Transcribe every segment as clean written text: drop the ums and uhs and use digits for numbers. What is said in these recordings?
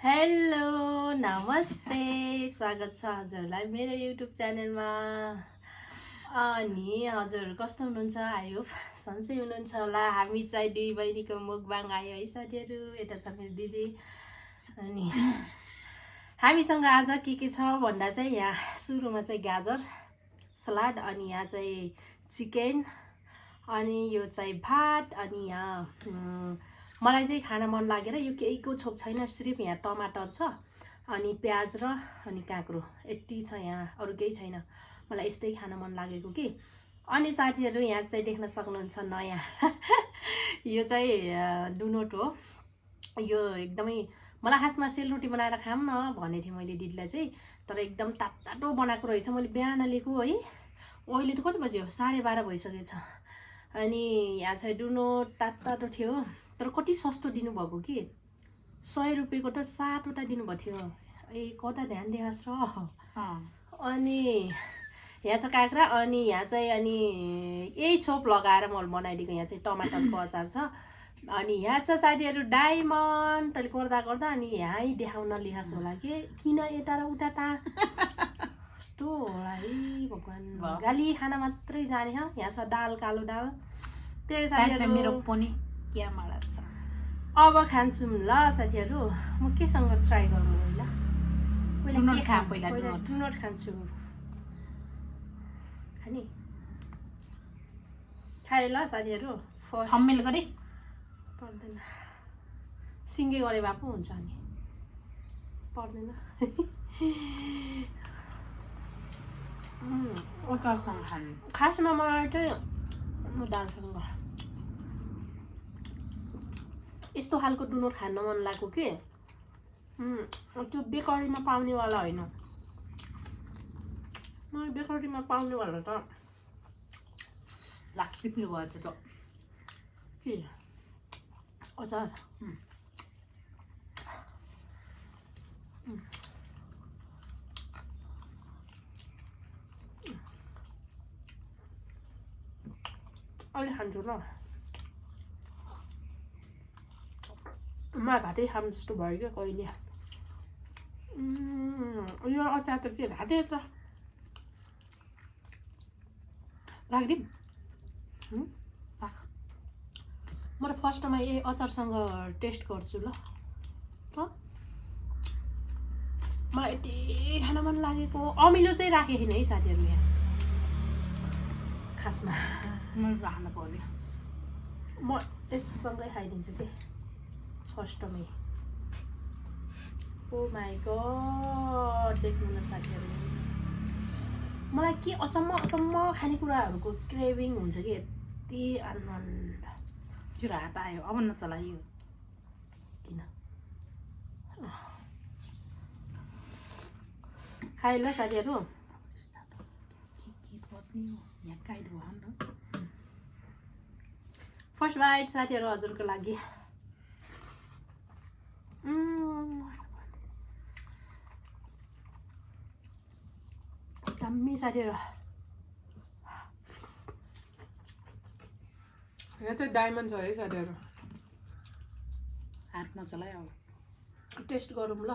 Hello नमस्ते स्वागत छ हजुरलाई मेरो युट्युब च्यानलमा। अनि हजुरहरू कस्तो हुनुहुन्छ? आई होप सन्चै हुनुहुन्छ होला। हामी चाहिँ दुई बहिनीको मुकबाङ आयो है साथीहरू। यता छ मेरो दिदी। अनि हामीसँग आज के छ भन्दा चाहिँ यहाँ सुरुमा चाहिँ गाजर सलाद, अनि यहाँ चाहिँ चिकन, अनि यो चाहिँ भात, अनि यहाँ मलाई चाहिँ खान मन लागेर यो केहीको छोप छैन, सिर्फ यहाँ टमाटर छ अनि प्याज र अनि काँक्रो यति छ, यहाँ अरू केही छैन। मलाई यस्तै खान मन लागेको कि। अनि साथीहरू यहाँ चाहिँ देख्न सक्नुहुन्छ नयाँ यो चाहिँ डुनोट हो। यो एकदमै मलाई खासमा सेलरोटी बनाएर खाऊँ न भनेको थिएँ मैले दिदीलाई चाहिँ, तर एकदम तातो बनाएको रहेछ। मैले बिहान लिएको है, अहिले त कति बज्यो? 12:30 भइसकेछ। अनि यहाँ चाहिँ डुनोट तातो थियो, तर कति सस्तो दिनुभएको कि 100 रुपियाँको त 7वटा दिनुभएको थियो। ए कता ध्यान दिएस र। अनि यहाँ छ काँक्रा, अनि यहाँ चाहिँ अनि यही छोप लगाएर मैले बनाइदिएको। यहाँ चाहिँ टमाटरको अचार छ। अनि यहाँ छ साथीहरू डायमन्ड, तैँले गर्दा गर्दा अनि यहीँ देखाउन लिहास होला कि किन यता र उता ता कस्तो होला है भगवान्। गाली खाना मात्रै जाने। यहाँ छ दाल, कालो दाल। त्यही साथीहरू मेरो पनि क्या मलाई छ। अब खान्छु ल साथीहरू। म केसँग ट्राई गर्नु होला? पहिला डुनोट खान्छु। खाने खाए ल साथीहरू। फर्स्ट थम्मेल गरिस् पर्दैन, सिङ्गे गरे भए पो हुन्छ नि, पर्दैन। अचारसँग खानु खासमा मलाई चाहिँ म दालसँग यस्तो खालको डुनोट खान मन लाग्यो कि त्यो बेकरीमा पाउनेवाला होइन। मलाई बेकरीमा पाउनेवाला त लास्ट पिप्लो भएछ त के अचार। अहिले खान्छु ल। मलाई भातै खानु जस्तो भयो क्या कहिले। यो अचार त के राधे त राखिदिउँ। म त फर्स्टमा यही अचारसँग टेस्ट गर्छु ल। मलाई यति खान मन लागेको। अमिलो चाहिँ राखेको छैन है साथीहरू यहाँ खासमा। मैले राख्नु पर्यो। म यससँगै खाइदिन्छु कि फर्स्टमै। ओ माई गड, देख्नु न साथीहरू, मलाई के अचम्म खानेकुराहरूको क्रेभिङ हुन्छ कि यति आनन्द। त्यो हात आयो अब नचलाइयो किन खाए ल साथीहरू। यहाँ काइदो न फर्स्ट बाइट साथीहरू हजुरको लागि। दामी साथीहरू। यहाँ चाहिँ डायमन्ड छ है साथीहरू। हात नचलायो अब टेस्ट गरौँ ल।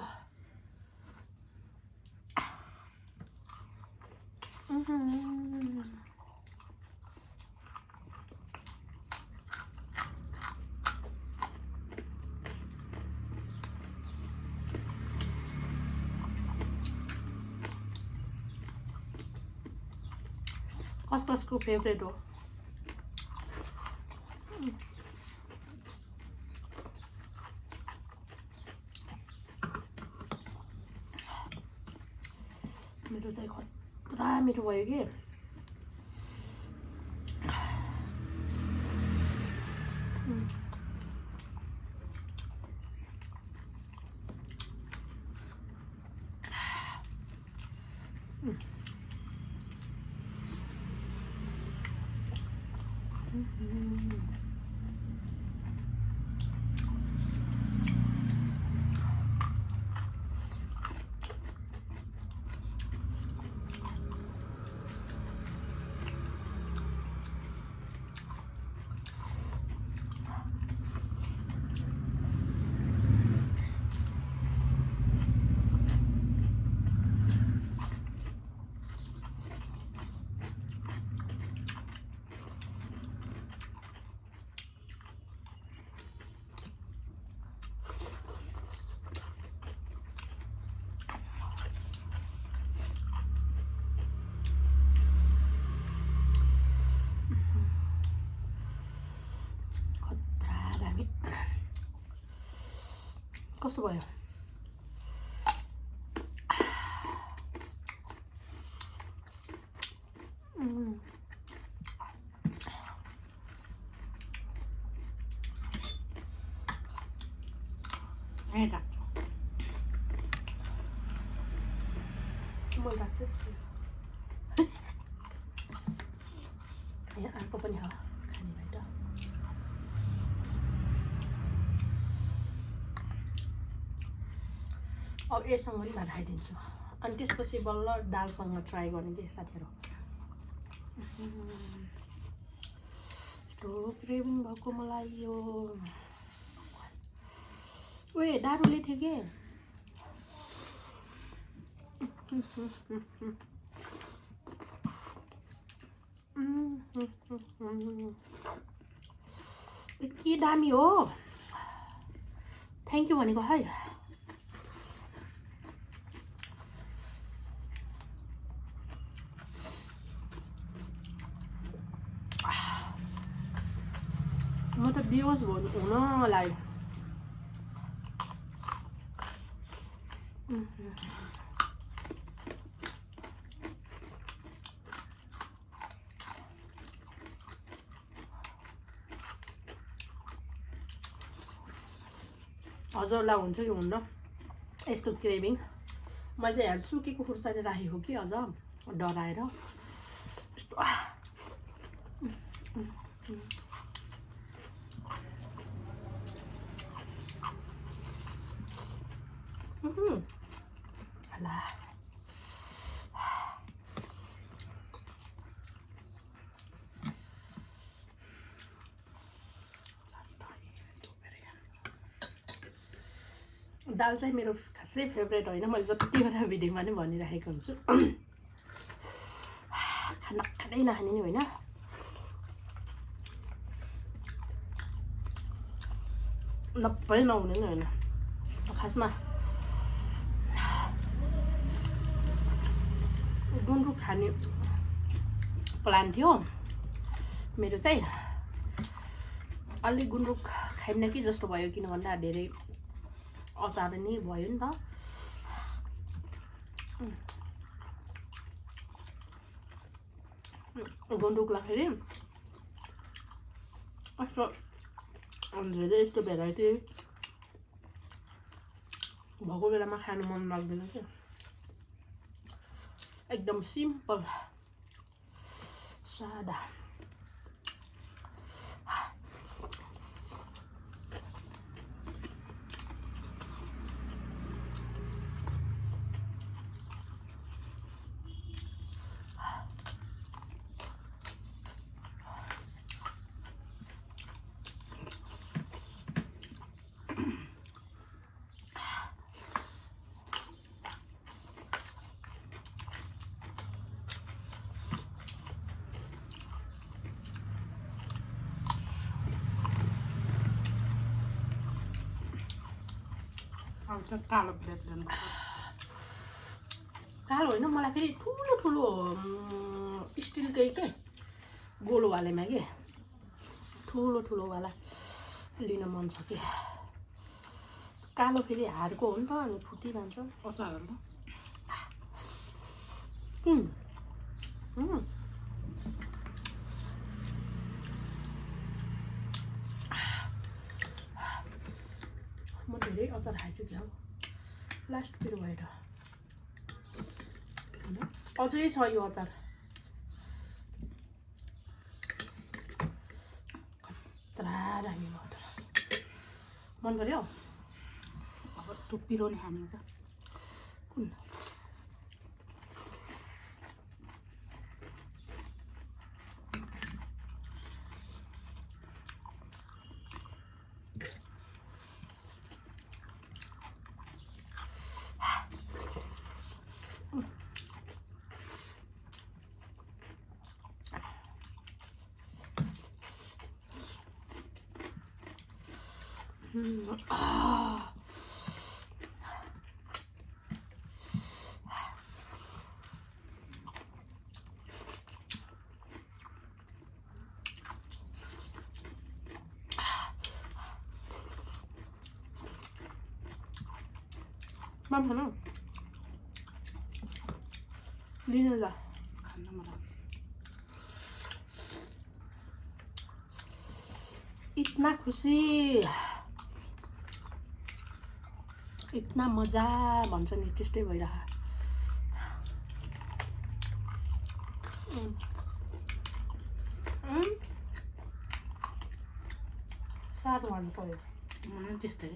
कसको फेभरेट हो? मेरो चाहिँ खतरा मिठो भयो कि। कस्तो भयो? यहीँ राख्छु म राख्छु यहाँ अर्को पनि हो खाने भाइ त अब यससँग पनि भात खाइदिन्छु अनि त्यसपछि बल्ल दालसँग ट्राई गर्ने कि साथीहरू यस्तो क्रेभिङ भएको मलाई यो ओए दारूले थियो के के दामी हो थ्याङ्क यू भनेको है म त बिहोस हुन लाग्यो हजुरलाई हुन्छ कि हुन्न यस्तो क्रेभिङ मैले चाहिँ यहाँ सुकेको खुर्सानी राखेको कि अझ डराएर यस्तो ला दाल चाहिँ मेरो खासै फेभरेट होइन मैले जतिवटा भिडियोमा नै भनिराखेको हुन्छु खाना खाँदै नखाने नि होइन नब्बे नहुने नि होइन खासमा गुन्द्रुक खाने प्लान थियो मेरो चाहिँ अलि गुन्द्रुक खाइन्न कि जस्तो भयो किन भन्दा धेरै अचार नै भयो नि त गुन्द्रुकलाई फेरि यस्तो धेरै यस्तो भेराइटी भएको बेलामा खानु मन लाग्दैन क्या एकदम सिम्पल सादा अब चाहिँ कालो प्लेट लिनु कालो होइन मलाई फेरि ठुलो ठुलो स्टिलकै के गोलोवालेमा के ठुलो ठुलोवाला लिन मन छ कि कालो फेरि हाडको हो नि त अनि फुटिरहन्छ अचारहरू म धेरै अचार खाइछु क्या लास्ट पिरो भएर अझै छ यो अचार खतरा दामी भयो त मन पर्यो अब त्यो पिरो नि खाने त कुन Mam खानु दिनु ल खान्न मलाई इतना खुसी इतना मजा भन्छ नि त्यस्तै भइरह साह्रो भन्नु पर्यो मलाई त्यस्तै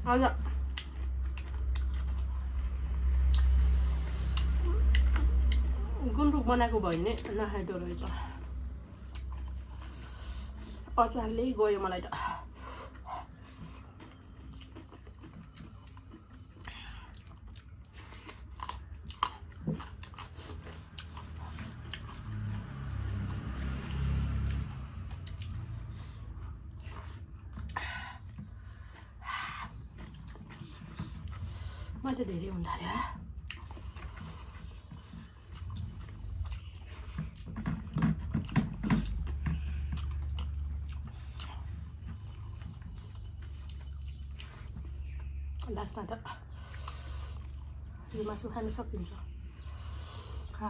हजुर गुन्द्रुक बनाएको भयो भने नखाइदो रहेछ अचारले गयो मलाई त म त धेरै हुँदा रे लास्टमा त यो मासु खान सकिन्छ खा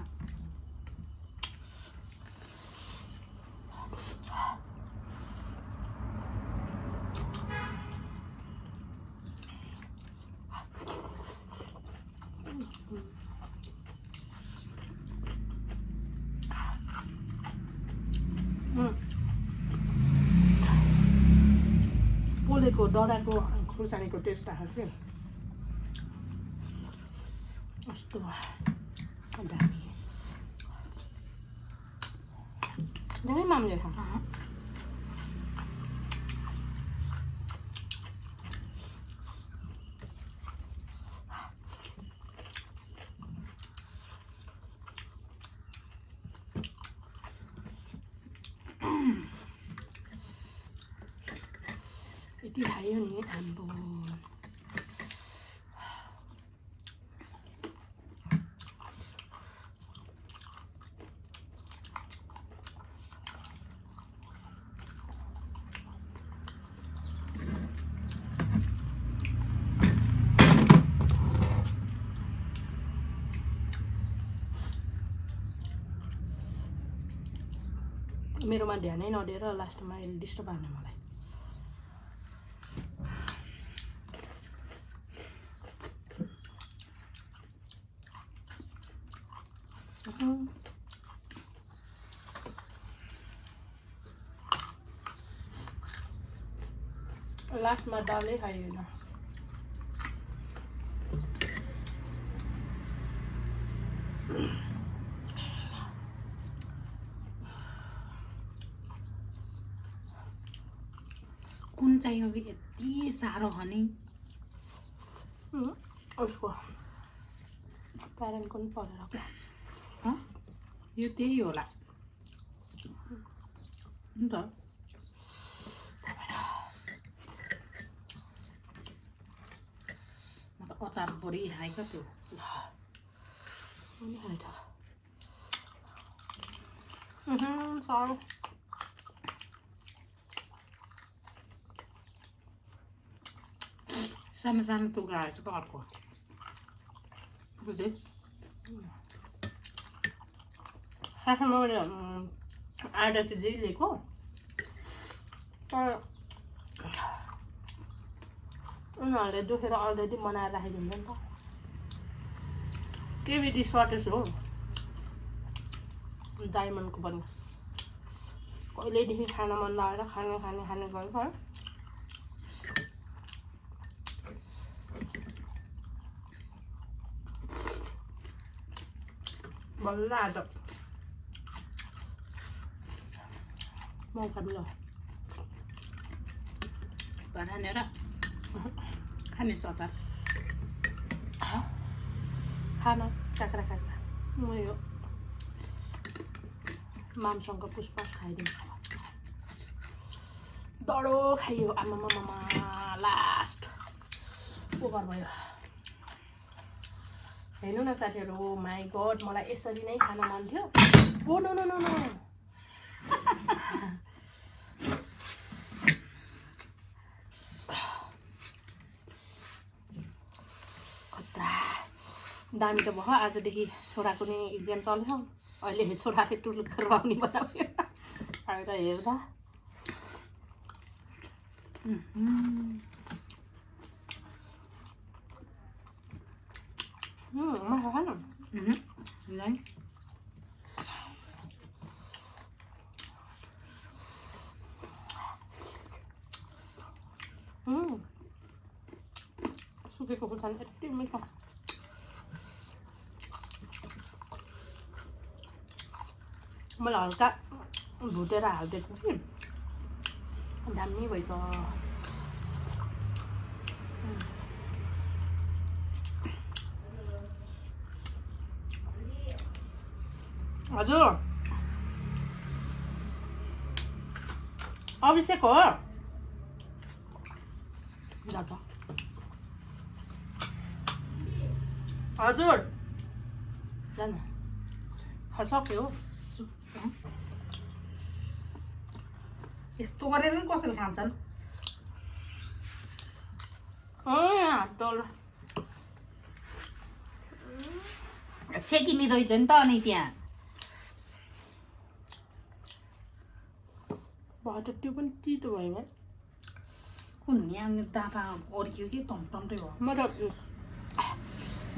पोलेको डराको खुर्सानीको टेस्ट आएको थियो कस्तो दामी धेरै मामले खा यति खायो नि आम्बो मेरोमा ध्यानै नदिएर लास्टमा यसले डिस्टर्ब हान्यो मलाई लास्टमा डल्लै खाइएन कुन चाहियो कि यति साह्रो हो नि उसको प्यारेन्ट पनि परेर क्या यो त्यही होला नि त म त अचार बढी खाएँ क्या त्यो पनि खाएँ त साह्रो सानो सानो टुक्रा आएछ त अर्को बुझेँ खासमा मैले आधा केजी लिएको तर उनीहरूले दुखेर अलरेडी बनाएर राखिदिन्छ नि त केबिटी सर्टेज हो डायमन्डको पनि कहिलेदेखि खान मन लागेर खाने गरेको है बल्ल आज मौका मिल्यो खानेर खाने अचार खाना काँक्रा म यो मामसँग पुष्पास खाइदिन्छु डढो खाइयो आमामामा लास्ट ओभर भयो हेर्नु न साथीहरू माई गड मलाई यसरी नै खान मन थियो oh no no no no कत्रा दामी त भयो आजदेखि छोराको नि एक्जाम चल्यो अहिले छोराले टुल करवाउने बनाउने आएर हेर्दा म खानु सुकेको खुर्सानी यति मिठो मलाई हल्का भुटेर हालिदिएको कि दामी भएछ हजुर अभिषेक हो हजुर जान सक्यो यस्तो गरेर नि कसरी खान्छन् छेकिनी रहेछ नि त अनि त्यहाँ भात त्यो पनि तितो भयो भाइ कुन यहाँ दाँता अड्कियो कि टमटम्टै भयो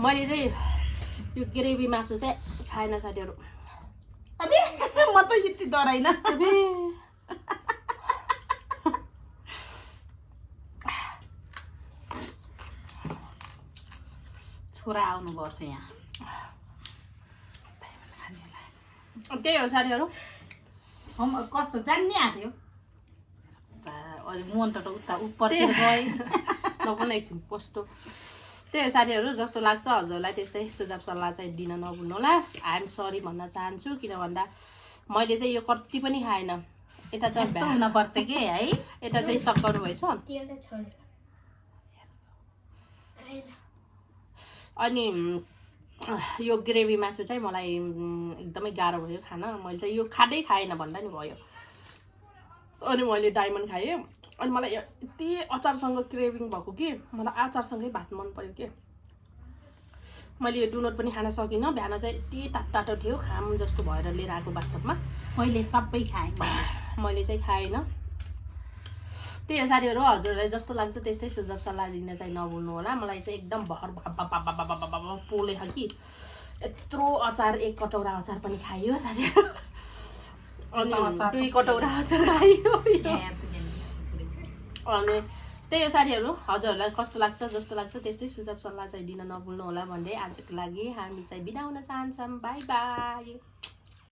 मैले चाहिँ यो ग्रेभी मासु चाहिँ खाएन साथीहरू अबे म त यति डराइन छोरा आउनुपर्छ यहाँ त्यही हो साथीहरू कस्तो जान्ने आएको थियो अहिले मन त उता उपरतिर गए नकुन एकछिन कस्तो त्यही हो साथीहरू जस्तो लाग्छ हजुरलाई त्यस्तै सुझाव सल्लाह चाहिँ दिन नभुल्नु होला आइएम सरी भन्न चाहन्छु किन भन्दा मैले चाहिँ यो कति पनि खाएन यता चाहिँ हुनुपर्छ कि है यता चाहिँ सकाउनु भएछ अनि यो ग्रेभी मासु चाहिँ मलाई एकदमै गाह्रो भयो खान मैले चाहिँ यो खाँदै खाएन भन्दा नि भयो अनि मैले डायमन्ड खाएँ अनि मलाई यति अचारसँग क्रेभिङ भएको कि मलाई अचारसँगै भात मन पर्यो कि मैले यो डुनट पनि खान सकिनँ बिहान चाहिँ यति टाटो थियो खाम जस्तो भएर लिएर आएको वास्तवमा मैले सबै खाएँ मैले चाहिँ खाएन त्यही हो साथीहरू हजुरलाई जस्तो लाग्छ त्यस्तै सुझाव सल्लाह दिन चाहिँ नभुल्नु होला मलाई चाहिँ एकदम भर पोले कि यत्रो अचार एक कटौरा अचार पनि खाइयो साथीहरू अनि 2 कटौरा अचार खाइयो अनि त्यही हो साथीहरू हजुरहरूलाई कस्तो लाग्छ जस्तो लाग्छ त्यस्तै सुझाव सल्लाह चाहिँ दिन नभुल्नु होला भन्दै आजको लागि हामी चाहिँ बिदा हुन चाहन्छौँ बाई बाई